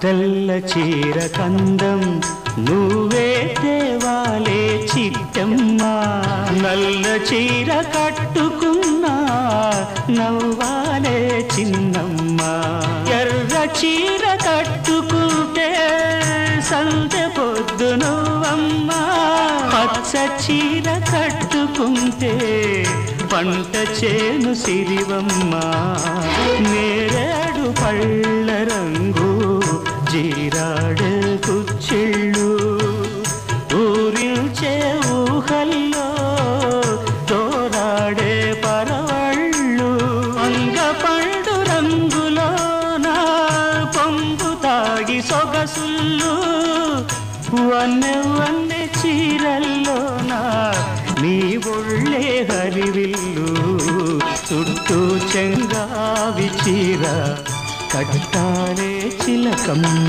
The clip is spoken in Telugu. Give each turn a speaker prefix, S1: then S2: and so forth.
S1: తెల్ల చీర కందం నువ్వే తేవాలే చిట్టమ్మ నల్ల చీర కట్టుకున్నా నవ్వాలే చిన్నమ్మ ఎర్ర చీర కట్టుకుంటే సందె పొద్దు నువ్వమ్మ పచ్చ చీర కట్టుకుంటే పంట చేను సిరివమ్మ నేరేడు పళ్ళ రంగు జీరాడే కుచ్చిళ్ళు ఊరించే ఊహల్లో తోరాడే పరవళ్ళు వంగ పండు రంగులోన పొంగు తాగి సొగసుళ్ళు వన్నె వన్నె చీరల్లోన నీ ఒళ్ళే హరివిల్లు చుట్టూ చెంగావి చీర కట్టాలే చిలకమ్మ.